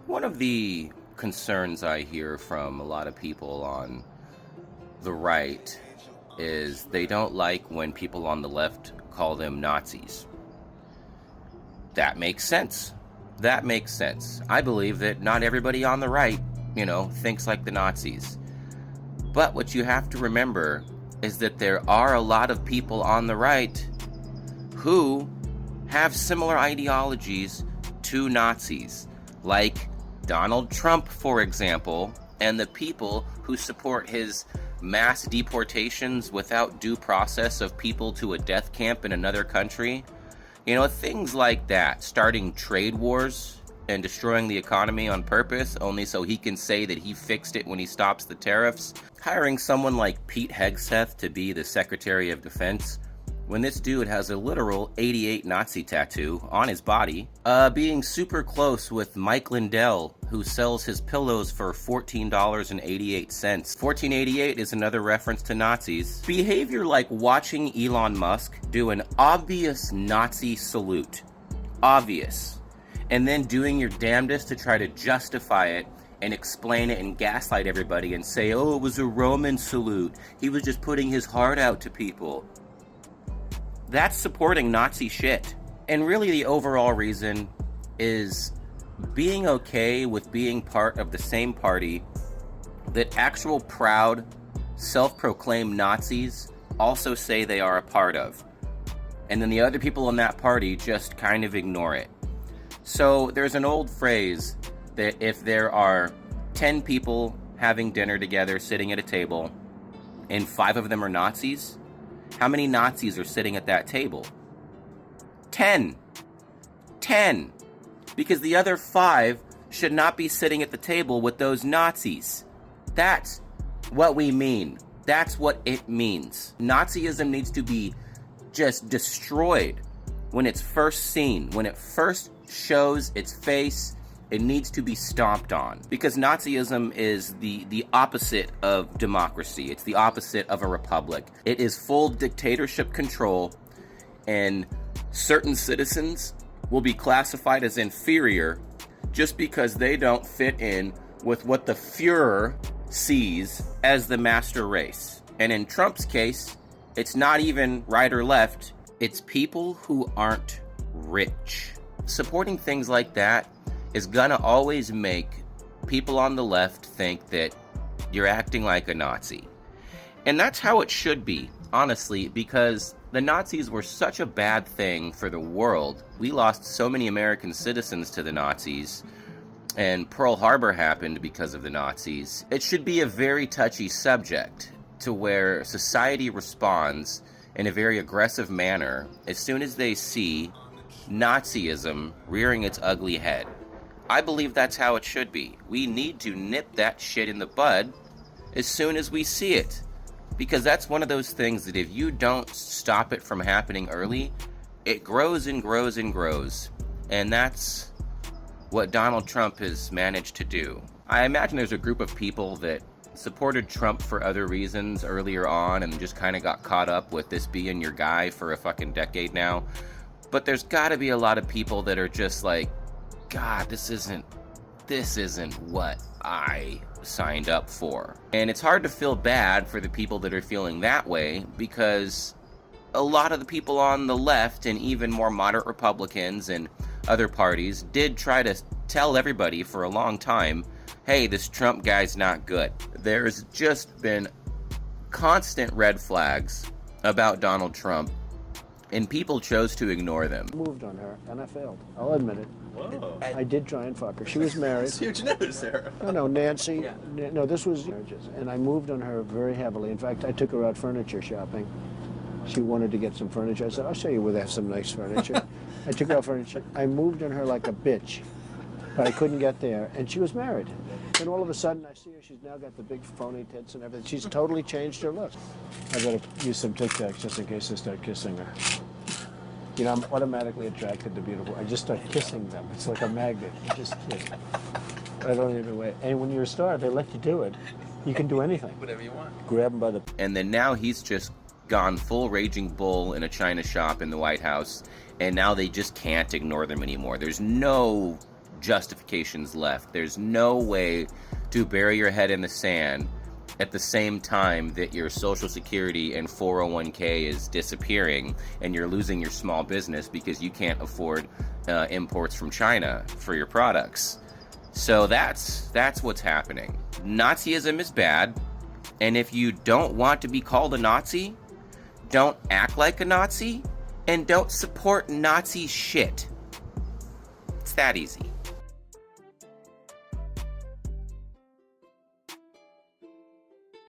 One of the concerns I hear from a lot of people on the right is they don't like when people on the left call them Nazis. That makes sense. That makes sense. I believe that not everybody on the right, thinks like the Nazis. But what you have to remember is that there are a lot of people on the right who have similar ideologies to Nazis, like Donald Trump, for example, and the people who support his mass deportations without due process of people to a death camp in another country. Things like that, starting trade wars and destroying the economy on purpose, only so he can say that he fixed it when he stops the tariffs. Hiring someone like Pete Hegseth to be the Secretary of Defense, when this dude has a literal 88 Nazi tattoo on his body. Being super close with Mike Lindell, who sells his pillows for $14.88. $14.88 is another reference to Nazis. Behavior like watching Elon Musk do an obvious Nazi salute. Obvious. And then doing your damnedest to try to justify it and explain it and gaslight everybody and say, oh, it was a Roman salute. He was just putting his heart out to people. That's supporting Nazi shit. And really the overall reason is being okay with being part of the same party that actual proud, self-proclaimed Nazis also say they are a part of. And then the other people in that party just kind of ignore it. So there's an old phrase that if there are 10 people having dinner together, sitting at a table, and 5 of them are Nazis, how many Nazis are sitting at that table? 10. 10. Because the other 5 should not be sitting at the table with those Nazis. That's what we mean. That's what it means. Nazism needs to be just destroyed when it's first seen. When it first shows its face, it needs to be stomped on. Because Nazism is the opposite of democracy. It's the opposite of a republic. It is full dictatorship control, and certain citizens will be classified as inferior just because they don't fit in with what the Fuhrer sees as the master race. And in Trump's case, it's not even right or left. It's people who aren't rich. Supporting things like that is gonna always make people on the left think that you're acting like a Nazi. And that's how it should be, honestly, because the Nazis were such a bad thing for the world. We lost so many American citizens to the Nazis, and Pearl Harbor happened because of the Nazis. It should be a very touchy subject to where society responds in a very aggressive manner as soon as they see Nazism rearing its ugly head. I believe that's how it should be. We need to nip that shit in the bud as soon as we see it. Because that's one of those things that if you don't stop it from happening early, it grows and grows and grows. And that's what Donald Trump has managed to do. I imagine there's a group of people that supported Trump for other reasons earlier on and just kind of got caught up with this being your guy for a fucking decade now. But there's got to be a lot of people that are just like, God, this isn't what I signed up for. And it's hard to feel bad for the people that are feeling that way, because a lot of the people on the left and even more moderate Republicans and other parties did try to tell everybody for a long time, hey, this Trump guy's not good. There's just been constant red flags about Donald Trump, and people chose to ignore them. Moved on her, and I failed. I'll admit it. Whoa. I did try and fuck her. She was married. Huge news, Sarah. No, Nancy. Yeah. No, this was marriages. And I moved on her very heavily. In fact, I took her out furniture shopping. She wanted to get some furniture. I said, I'll show you where they have some nice furniture. I took her out furniture. I moved on her like a bitch, but I couldn't get there. And she was married. And all of a sudden, I see her. She's now got the big phony tits and everything. She's totally changed her look. I better use some Tic Tacs just in case I start kissing her. You know, I'm automatically attracted to beautiful. I just start kissing them. It's like a magnet. You just kiss. I don't even wait. And when you're a star, they let you do it. You can do anything. Whatever you want. Grab them by the... And then now he's just gone full raging bull in a China shop in the White House, and now they just can't ignore them anymore. There's no justifications left. There's no way to bury your head in the sand at the same time that your Social Security and 401k is disappearing and you're losing your small business because you can't afford imports from China for your products. So that's what's happening. Nazism is bad, and if you don't want to be called a Nazi, don't act like a Nazi, and don't support Nazi shit. It's that easy.